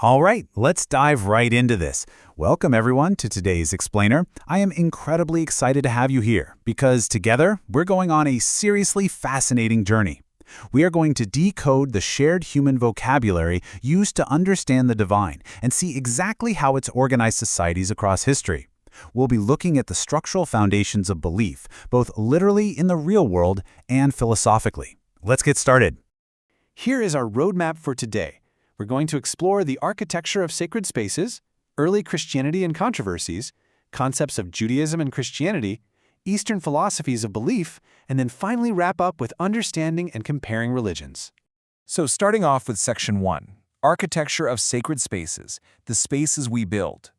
All right, let's dive right into this. Welcome everyone to today's Explainer. I am incredibly excited to have you here because together we're going on a seriously fascinating journey. We are going to decode the shared human vocabulary used to understand the divine and see exactly how it's organized societies across history. We'll be looking at the structural foundations of belief, both literally in the real world and philosophically. Let's get started. Here is our roadmap for today. We're going to explore the architecture of sacred spaces, early Christianity and controversies, concepts of Judaism and Christianity, Eastern philosophies of belief, and then finally wrap up with understanding and comparing religions. So starting off with Section 1, Architecture of Sacred Spaces, the spaces we build.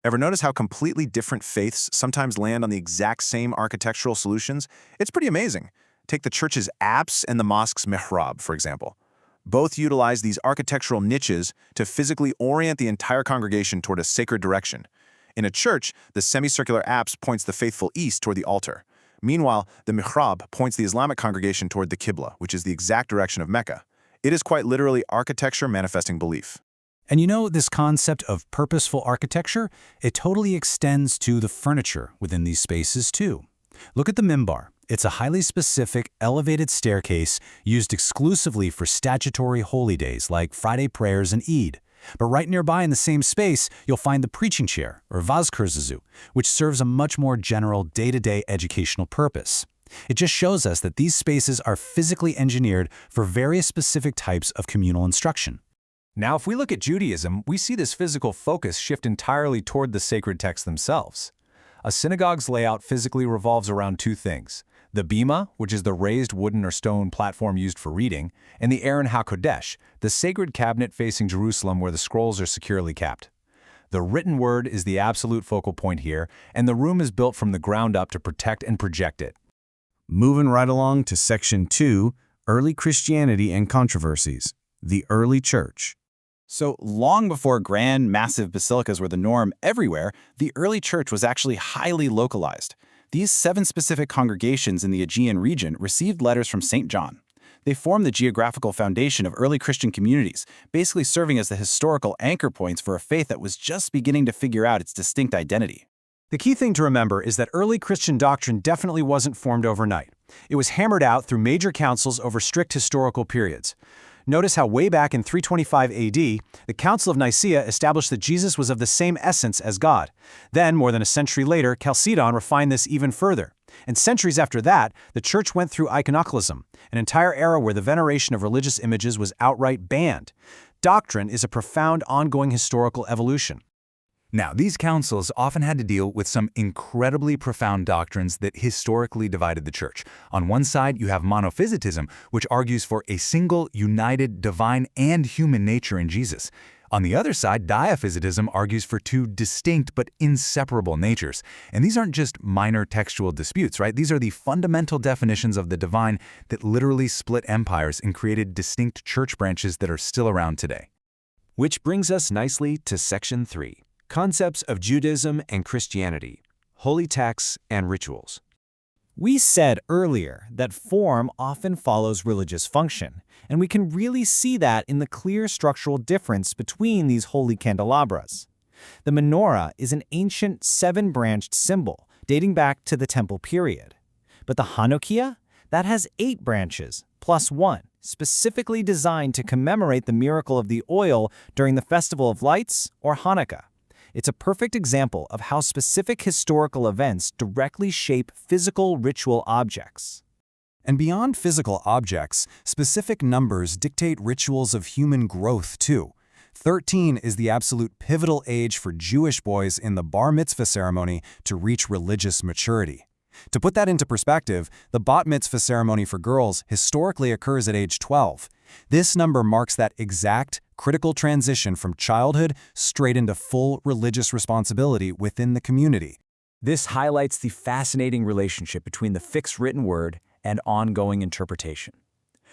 Ever notice how completely different faiths sometimes land on the exact same architectural solutions? It's pretty amazing. Take the church's apse and the mosque's mihrab, for example. Both utilize these architectural niches to physically orient the entire congregation toward a sacred direction. In a church, the semicircular apse points the faithful east toward the altar. Meanwhile, the mihrab points the Islamic congregation toward the Qibla, which is the exact direction of Mecca. It is quite literally architecture manifesting belief. And you know, this concept of purposeful architecture, it totally extends to the furniture within these spaces too. Look at the minbar. It's a highly specific, elevated staircase used exclusively for statutory holy days like Friday prayers and Eid. But right nearby in the same space, you'll find the preaching chair, or vazkurzazu, which serves a much more general day-to-day educational purpose. It just shows us that these spaces are physically engineered for various specific types of communal instruction. Now, if we look at Judaism, we see this physical focus shift entirely toward the sacred texts themselves. A synagogue's layout physically revolves around two things: the bima, which is the raised wooden or stone platform used for reading, and the Aron HaKodesh, the sacred cabinet facing Jerusalem where the scrolls are securely kept. The written word is the absolute focal point here, and the room is built from the ground up to protect and project it. Moving right along to Section 2, Early Christianity and Controversies, the Early Church. So long before grand, massive basilicas were the norm everywhere, the early church was actually highly localized. These 7 specific congregations in the Aegean region received letters from St. John. They formed the geographical foundation of early Christian communities, basically serving as the historical anchor points for a faith that was just beginning to figure out its distinct identity. The key thing to remember is that early Christian doctrine definitely wasn't formed overnight. It was hammered out through major councils over strict historical periods. Notice how way back in 325 AD, the Council of Nicaea established that Jesus was of the same essence as God. Then, more than a century later, Chalcedon refined this even further. And centuries after that, the church went through iconoclasm, an entire era where the veneration of religious images was outright banned. Doctrine is a profound ongoing historical evolution. Now, these councils often had to deal with some incredibly profound doctrines that historically divided the church. On one side, you have monophysitism, which argues for a single, united, divine and human nature in Jesus. On the other side, diaphysitism argues for 2 distinct but inseparable natures. And these aren't just minor textual disputes, right? These are the fundamental definitions of the divine that literally split empires and created distinct church branches that are still around today. Which brings us nicely to Section 3. Concepts of Judaism and Christianity, holy texts and rituals. We said earlier that form often follows religious function, and we can really see that in the clear structural difference between these holy candelabras. The menorah is an ancient 7-branched symbol dating back to the Temple period. But the Hanukkah, that has 8 branches, plus 1, specifically designed to commemorate the miracle of the oil during the Festival of Lights or Hanukkah. It's a perfect example of how specific historical events directly shape physical ritual objects. And beyond physical objects, specific numbers dictate rituals of human growth too. 13 is the absolute pivotal age for Jewish boys in the bar mitzvah ceremony to reach religious maturity. To put that into perspective, the bat mitzvah ceremony for girls historically occurs at age 12. This number marks that exact, critical transition from childhood straight into full religious responsibility within the community. This highlights the fascinating relationship between the fixed written word and ongoing interpretation.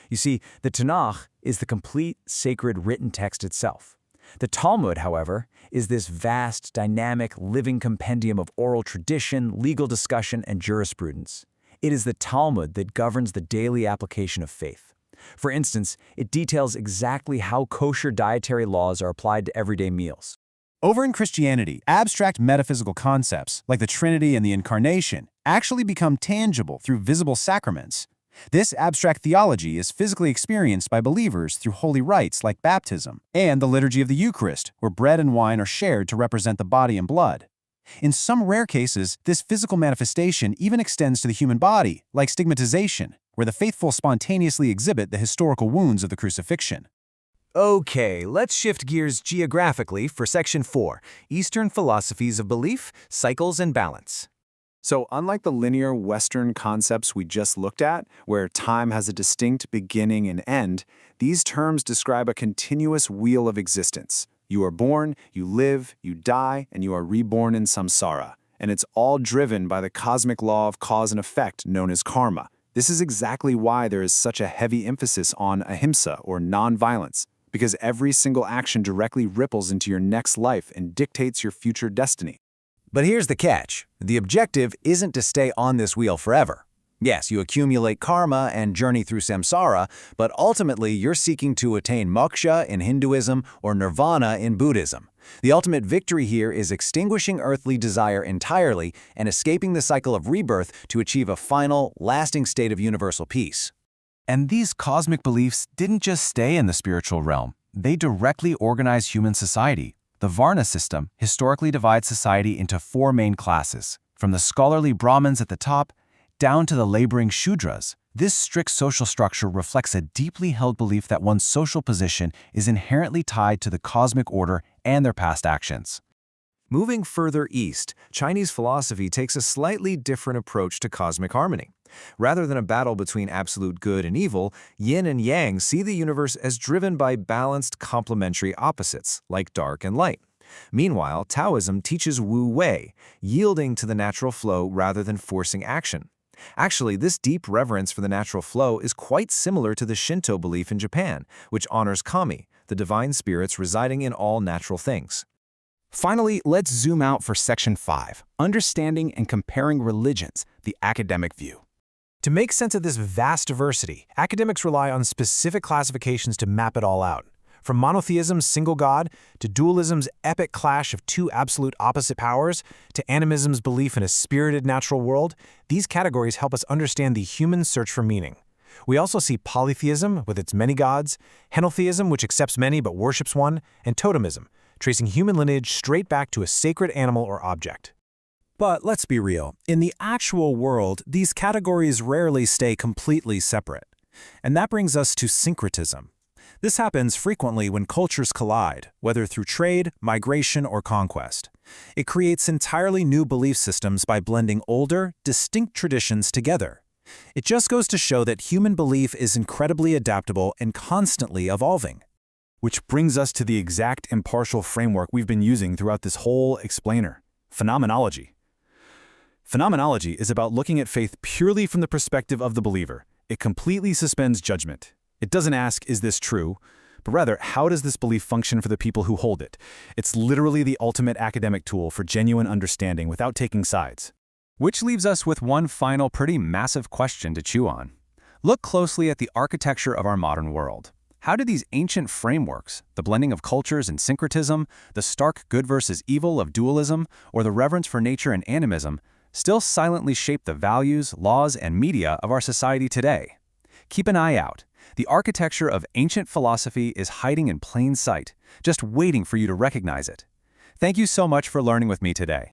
You see, the Tanakh is the complete sacred written text itself. The Talmud, however, is this vast, dynamic, living compendium of oral tradition, legal discussion, and jurisprudence. It is the Talmud that governs the daily application of faith. For instance, it details exactly how kosher dietary laws are applied to everyday meals. Over in Christianity, abstract metaphysical concepts, like the Trinity and the Incarnation, actually become tangible through visible sacraments. This abstract theology is physically experienced by believers through holy rites like baptism and the liturgy of the Eucharist, where bread and wine are shared to represent the body and blood. In some rare cases, this physical manifestation even extends to the human body, like stigmatization, where the faithful spontaneously exhibit the historical wounds of the crucifixion. Okay, let's shift gears geographically for Section 4, Eastern Philosophies of Belief, Cycles and Balance. So, unlike the linear Western concepts we just looked at, where time has a distinct beginning and end, these terms describe a continuous wheel of existence. You are born, you live, you die, and you are reborn in samsara. And it's all driven by the cosmic law of cause and effect known as karma. This is exactly why there is such a heavy emphasis on ahimsa, or non-violence, because every single action directly ripples into your next life and dictates your future destiny. But here's the catch. The objective isn't to stay on this wheel forever. Yes, you accumulate karma and journey through samsara, but ultimately you're seeking to attain moksha in Hinduism or nirvana in Buddhism. The ultimate victory here is extinguishing earthly desire entirely and escaping the cycle of rebirth to achieve a final, lasting state of universal peace. And these cosmic beliefs didn't just stay in the spiritual realm. They directly organize human society. The Varna system historically divides society into 4 main classes, from the scholarly Brahmins at the top down to the laboring Shudras. This strict social structure reflects a deeply held belief that one's social position is inherently tied to the cosmic order and their past actions. Moving further east, Chinese philosophy takes a slightly different approach to cosmic harmony. Rather than a battle between absolute good and evil, yin and yang see the universe as driven by balanced complementary opposites, like dark and light. Meanwhile, Taoism teaches Wu Wei, yielding to the natural flow rather than forcing action. Actually, this deep reverence for the natural flow is quite similar to the Shinto belief in Japan, which honors kami, the divine spirits residing in all natural things. Finally, let's zoom out for Section 5, Understanding and Comparing Religions, the Academic View. To make sense of this vast diversity, academics rely on specific classifications to map it all out. From monotheism's single God, to dualism's epic clash of 2 absolute opposite powers, to animism's belief in a spirited natural world, these categories help us understand the human search for meaning. We also see polytheism, with its many gods, henotheism, which accepts many but worships one, and totemism, tracing human lineage straight back to a sacred animal or object. But let's be real, in the actual world, these categories rarely stay completely separate. And that brings us to syncretism. This happens frequently when cultures collide, whether through trade, migration, or conquest. It creates entirely new belief systems by blending older, distinct traditions together. It just goes to show that human belief is incredibly adaptable and constantly evolving. Which brings us to the exact impartial framework we've been using throughout this whole explainer: phenomenology. Phenomenology is about looking at faith purely from the perspective of the believer. It completely suspends judgment. It doesn't ask, is this true? But rather, how does this belief function for the people who hold it? It's literally the ultimate academic tool for genuine understanding without taking sides. Which leaves us with one final pretty massive question to chew on. Look closely at the architecture of our modern world. How do these ancient frameworks, the blending of cultures and syncretism, the stark good versus evil of dualism, or the reverence for nature and animism, still silently shape the values, laws, and media of our society today? Keep an eye out. The architecture of ancient philosophy is hiding in plain sight, just waiting for you to recognize it. Thank you so much for learning with me today.